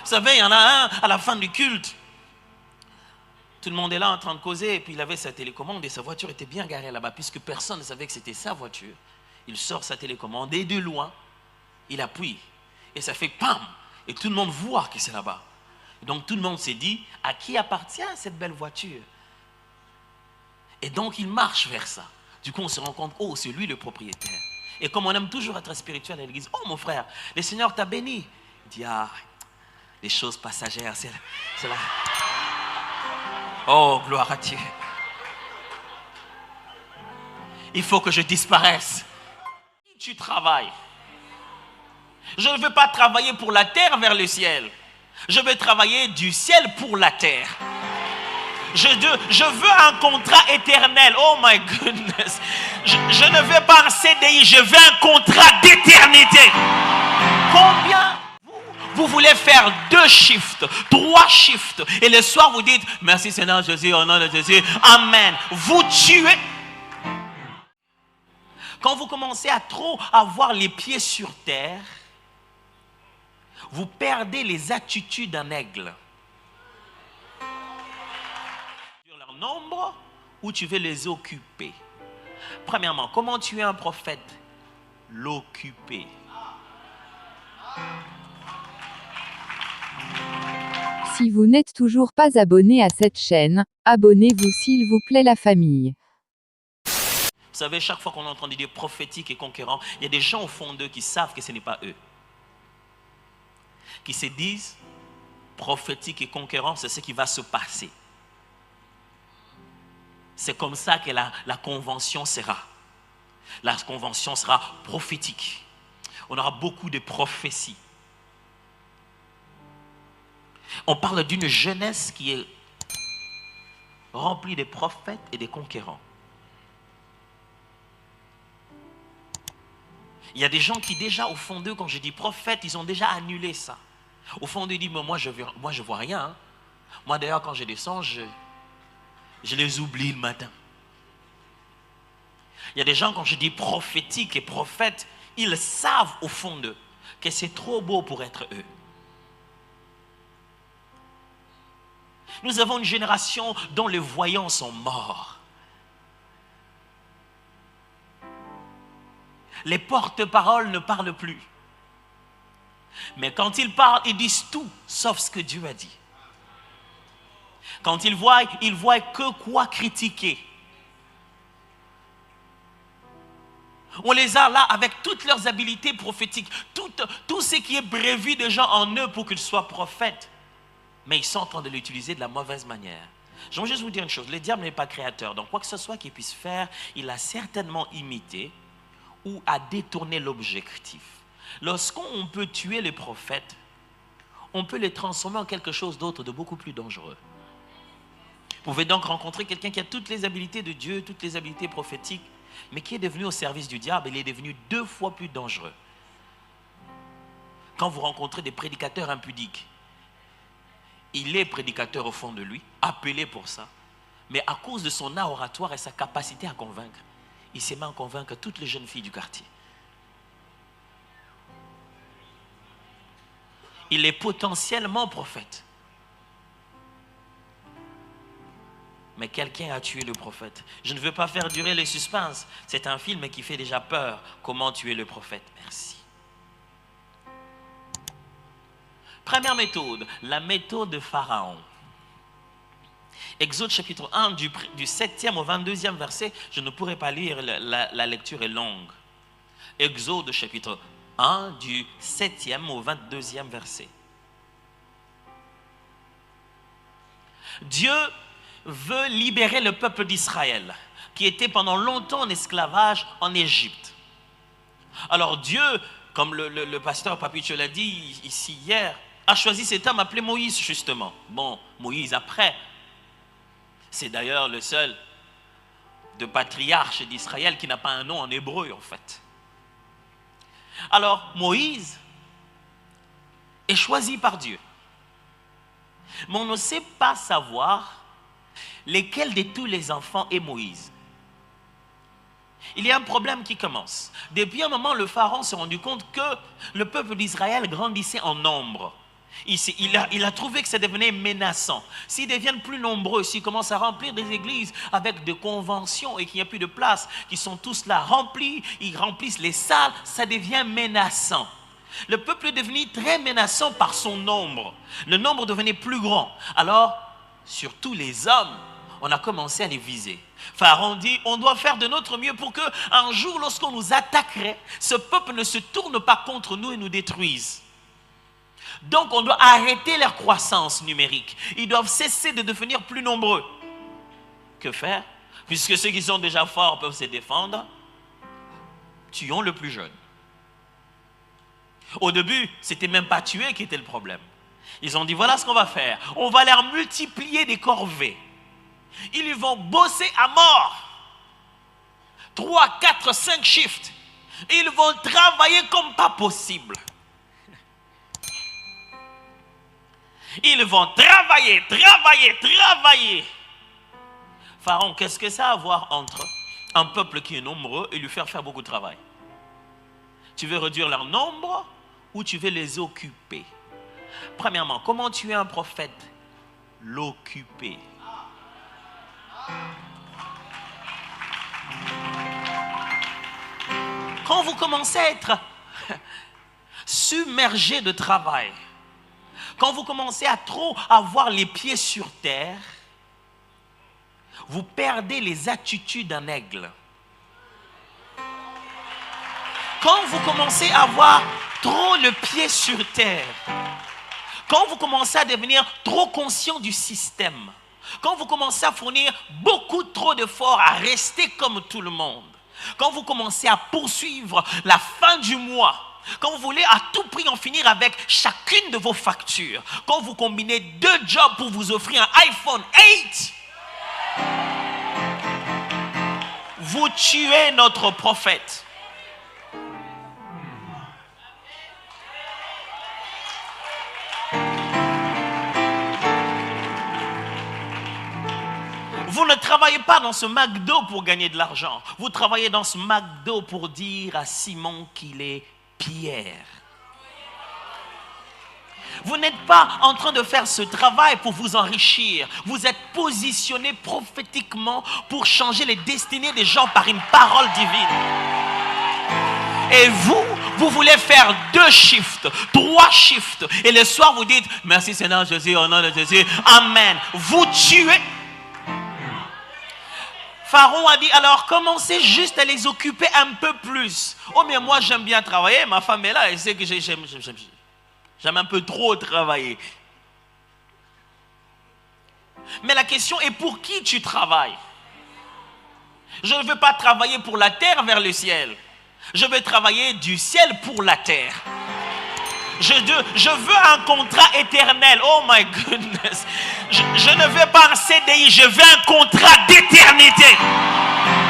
Vous savez, il y en a un à la fin du culte. Tout le monde est là en train de causer, et puis il avait sa télécommande et sa voiture était bien garée là-bas, puisque personne ne savait que c'était sa voiture. Il sort sa télécommande et de loin, il appuie. Et ça fait pam! Et tout le monde voit que c'est là-bas. Donc tout le monde s'est dit, à qui appartient cette belle voiture? Et donc il marche vers ça. Du coup on se rend compte, oh c'est lui le propriétaire. Et comme on aime toujours être spirituel à l'église, oh mon frère, le Seigneur t'a béni. Il dit, ah, les choses passagères, c'est là. Oh, gloire à Dieu. Il faut que je disparaisse. Tu travailles. Je ne veux pas travailler pour la terre vers le ciel. Je veux travailler du ciel pour la terre. Je veux un contrat éternel. Oh my goodness. Je ne veux pas un CDI, je veux un contrat d'éternité. Combien vous voulez faire 2 shifts, 3 shifts, et le soir vous dites merci Seigneur Jésus, au nom de Jésus, Amen. Vous tuez. Quand vous commencez à trop avoir les pieds sur terre, vous perdez les attitudes d'un aigle. Sur leur nombre, ou tu veux les occuper. Premièrement, comment tuer un prophète? L'occuper. Si vous n'êtes toujours pas abonné à cette chaîne, abonnez-vous s'il vous plaît la famille. Vous savez, chaque fois qu'on entend des dieux prophétiques et conquérants, il y a des gens au fond d'eux qui savent que ce n'est pas eux. Qui se disent, prophétique et conquérant, c'est ce qui va se passer. C'est comme ça que la convention sera. La convention sera prophétique. On aura beaucoup de prophéties. On parle d'une jeunesse qui est remplie de prophètes et de conquérants. Il y a des gens qui déjà au fond d'eux, quand je dis prophète, ils ont déjà annulé ça. Au fond d'eux, ils disent, mais moi je vois rien. Hein. Moi d'ailleurs quand je descends, je les oublie le matin. Il y a des gens quand je dis prophétique et prophète, ils savent au fond d'eux que c'est trop beau pour être eux. Nous avons une génération dont les voyants sont morts. Les porte-paroles ne parlent plus. Mais quand ils parlent, ils disent tout, sauf ce que Dieu a dit. Quand ils voient que quoi critiquer. On les a là avec toutes leurs habiletés prophétiques, tout ce qui est prévu déjà en eux pour qu'ils soient prophètes. Mais ils sont en train de l'utiliser de la mauvaise manière. J'aimerais juste vous dire une chose, le diable n'est pas créateur. Donc quoi que ce soit qu'il puisse faire, il a certainement imité ou a détourné l'objectif. Lorsqu'on peut tuer les prophètes, on peut les transformer en quelque chose d'autre de beaucoup plus dangereux. Vous pouvez donc rencontrer quelqu'un qui a toutes les habiletés de Dieu, toutes les habiletés prophétiques, mais qui est devenu au service du diable, il est devenu 2 fois plus dangereux. Quand vous rencontrez des prédicateurs impudiques, il est prédicateur au fond de lui, appelé pour ça, mais à cause de son art oratoire et sa capacité à convaincre, il s'est mis à convaincre toutes les jeunes filles du quartier. Il est potentiellement prophète. Mais quelqu'un a tué le prophète. Je ne veux pas faire durer le suspense. C'est un film qui fait déjà peur. Comment tuer le prophète? Merci. Première méthode, la méthode de Pharaon. Exode chapitre 1, du 7e au 22e verset. Je ne pourrai pas lire, la lecture est longue. Exode chapitre 1, du 7e au 22e verset. Dieu veut libérer le peuple d'Israël, qui était pendant longtemps en esclavage en Égypte. Alors Dieu, comme le pasteur Papicho l'a dit ici hier, a choisi cet homme appelé Moïse justement. Bon, Moïse après, c'est d'ailleurs le seul de patriarche d'Israël qui n'a pas un nom en hébreu en fait. Alors Moïse est choisi par Dieu. Mais on ne sait pas savoir lesquels de tous les enfants est Moïse. Il y a un problème qui commence. Depuis un moment, le pharaon s'est rendu compte que le peuple d'Israël grandissait en nombre. Il a trouvé que ça devenait menaçant. S'ils deviennent plus nombreux, s'ils commencent à remplir des églises avec des conventions et qu'il n'y a plus de place, qu'ils sont tous là remplis, ils remplissent les salles, ça devient menaçant. Le peuple est devenu très menaçant par son nombre. Le nombre devenait plus grand. Alors, surtout les hommes, on a commencé à les viser. Pharaon dit, on doit faire de notre mieux pour qu'un jour, lorsqu'on nous attaquerait, ce peuple ne se tourne pas contre nous et nous détruise. Donc, on doit arrêter leur croissance numérique. Ils doivent cesser de devenir plus nombreux. Que faire? Puisque ceux qui sont déjà forts peuvent se défendre, tuons le plus jeune. Au début, c'était même pas tuer qui était le problème. Ils ont dit, voilà ce qu'on va faire. On va leur multiplier des corvées. Ils vont bosser à mort. 3, 4, 5 shifts. Ils vont travailler comme pas possible. Ils vont travailler. Pharaon, qu'est-ce que ça a à voir entre un peuple qui est nombreux et lui faire beaucoup de travail? Tu veux réduire leur nombre ou tu veux les occuper? Premièrement, comment tuer un prophète? L'occuper. Quand vous commencez à être submergé de travail, quand vous commencez à trop avoir les pieds sur terre, vous perdez les attitudes d'un aigle. Quand vous commencez à avoir trop le pied sur terre, quand vous commencez à devenir trop conscient du système, quand vous commencez à fournir beaucoup trop d'efforts à rester comme tout le monde, quand vous commencez à poursuivre la fin du mois, quand vous voulez à tout prix en finir avec chacune de vos factures, quand vous combinez 2 jobs pour vous offrir un iPhone 8, vous tuez notre prophète. Vous ne travaillez pas dans ce McDo pour gagner de l'argent. Vous travaillez dans ce McDo pour dire à Simon qu'il est Pierre. Vous n'êtes pas en train de faire ce travail pour vous enrichir. Vous êtes positionné prophétiquement pour changer les destinées des gens par une parole divine. Et vous voulez faire 2 shifts, 3 shifts. Et le soir, vous dites, merci Seigneur Jésus, au nom de Jésus, Amen. Vous tuez. Pharaon a dit, alors commencez juste à les occuper un peu plus. Oh mais moi j'aime bien travailler, ma femme est là, elle sait que j'aime un peu trop travailler. Mais la question est pour qui tu travailles? Je ne veux pas travailler pour la terre vers le ciel. Je veux travailler du ciel pour la terre. Je veux un contrat éternel. Oh my goodness. Je ne veux pas un CDI, je veux un contrat d'éternité.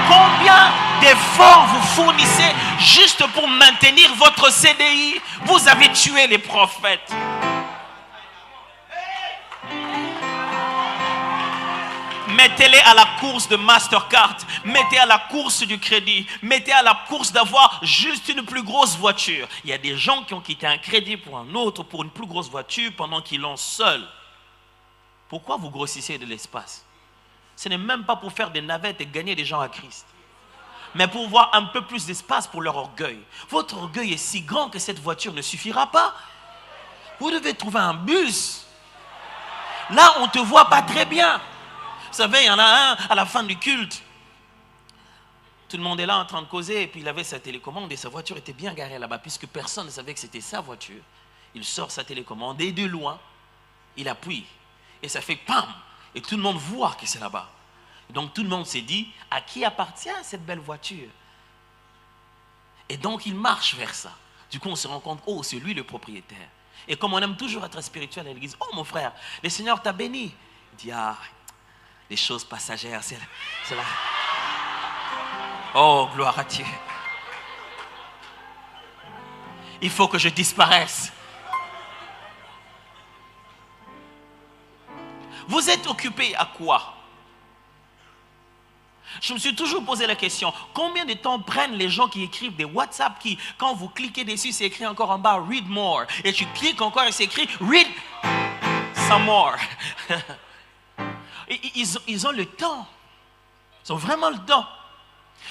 Combien d'efforts vous fournissez juste pour maintenir votre CDI? Vous avez tué les prophètes. Mettez-les à la course de Mastercard, mettez à la course du crédit, mettez à la course d'avoir juste une plus grosse voiture. Il y a des gens qui ont quitté un crédit pour un autre, pour une plus grosse voiture, pendant qu'ils l'ont seul. Pourquoi vous grossissez de l'espace? Ce n'est même pas pour faire des navettes et gagner des gens à Christ, mais pour voir un peu plus d'espace pour leur orgueil. Votre orgueil est si grand que cette voiture ne suffira pas. Vous devez trouver un bus. Là, on ne te voit pas très bien. Vous savez, il y en a un à la fin du culte. Tout le monde est là en train de causer et puis il avait sa télécommande et sa voiture était bien garée là-bas puisque personne ne savait que c'était sa voiture. Il sort sa télécommande et de loin, il appuie et ça fait pam et tout le monde voit que c'est là-bas. Donc tout le monde s'est dit, à qui appartient cette belle voiture? Et donc il marche vers ça. Du coup on se rend compte, oh c'est lui le propriétaire. Et comme on aime toujours être spirituel à l'église, oh mon frère, le Seigneur t'a béni. Il dit, ah, les choses passagères, c'est là. Oh, gloire à Dieu. Il faut que je disparaisse. Vous êtes occupé à quoi? Je me suis toujours posé la question, combien de temps prennent les gens qui écrivent des WhatsApp qui, quand vous cliquez dessus, c'est écrit encore en bas, read more. Et tu cliques encore et c'est écrit, read some more. Ils ont le temps. Ils ont vraiment le temps.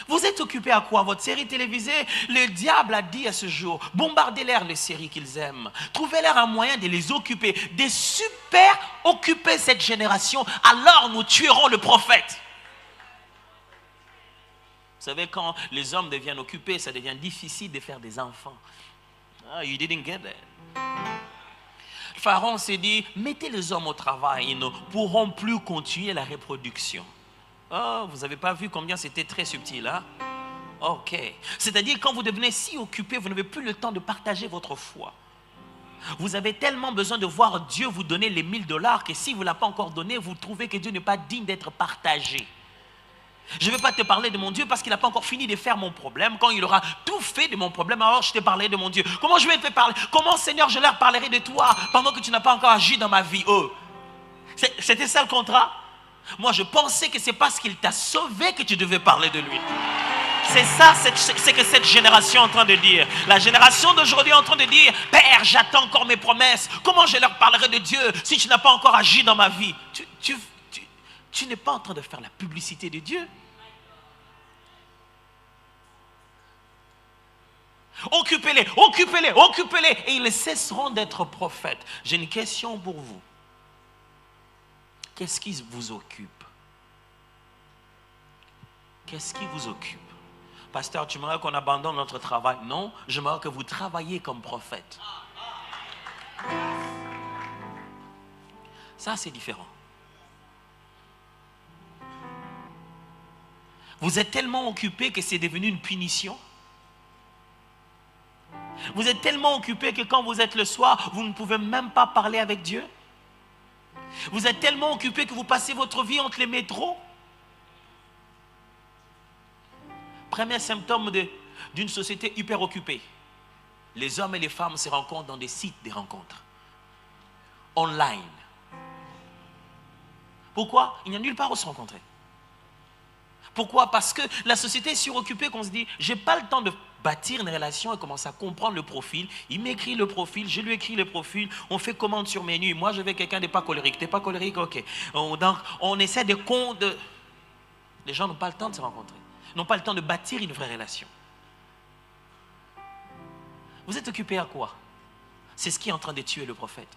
Vous êtes occupé à quoi? Votre série télévisée? Le diable a dit à ce jour, bombardez-leur les séries qu'ils aiment. Trouvez-leur un moyen de les occuper, de super occuper cette génération. Alors nous tuerons le prophète. Vous savez, quand les hommes deviennent occupés, ça devient difficile de faire des enfants. Ah, you didn't get that. Pharaon s'est dit, mettez les hommes au travail, ils ne pourront plus continuer la reproduction. Oh, vous n'avez pas vu combien c'était très subtil, hein? Ok. C'est-à-dire, quand vous devenez si occupé, vous n'avez plus le temps de partager votre foi. Vous avez tellement besoin de voir Dieu vous donner les $1000 que si vous ne l'avez pas encore donné, vous trouvez que Dieu n'est pas digne d'être partagé. Je ne vais pas te parler de mon Dieu parce qu'il n'a pas encore fini de faire mon problème. Quand il aura tout fait de mon problème, alors je te parlerai de mon Dieu. Comment je vais te parler? Comment, Seigneur, je leur parlerai de toi pendant que tu n'as pas encore agi dans ma vie? Oh. C'était ça le contrat? Moi, je pensais que c'est parce qu'il t'a sauvé que tu devais parler de lui. C'est ça, c'est que cette génération est en train de dire. La génération d'aujourd'hui est en train de dire, Père, j'attends encore mes promesses. Comment je leur parlerai de Dieu si tu n'as pas encore agi dans ma vie? Tu n'es pas en train de faire la publicité de Dieu. Occupez-les, occupez-les, occupez-les. Et ils cesseront d'être prophètes. J'ai une question pour vous. Qu'est-ce qui vous occupe? Qu'est-ce qui vous occupe? Pasteur, tu m'aimerais qu'on abandonne notre travail? Non, j'aimerais que vous travailliez comme prophète. Ça, c'est différent. Vous êtes tellement occupé que c'est devenu une punition. Vous êtes tellement occupé que quand vous êtes le soir, vous ne pouvez même pas parler avec Dieu. Vous êtes tellement occupé que vous passez votre vie entre les métros. Premier symptôme d'une société hyper occupée. Les hommes et les femmes se rencontrent dans des sites de rencontres. Online. Pourquoi? Il n'y a nulle part où se rencontrer. Pourquoi? Parce que la société est suroccupée qu'on se dit, j'ai pas le temps de bâtir une relation et commencer à comprendre le profil. Il m'écrit le profil, je lui écris le profil, on fait commande sur menu. Moi, je veux quelqu'un de pas colérique. T'es pas colérique? Ok. Donc, on essaie de... Les gens n'ont pas le temps de se rencontrer. N'ont pas le temps de bâtir une vraie relation. Vous êtes occupé à quoi? C'est ce qui est en train de tuer le prophète.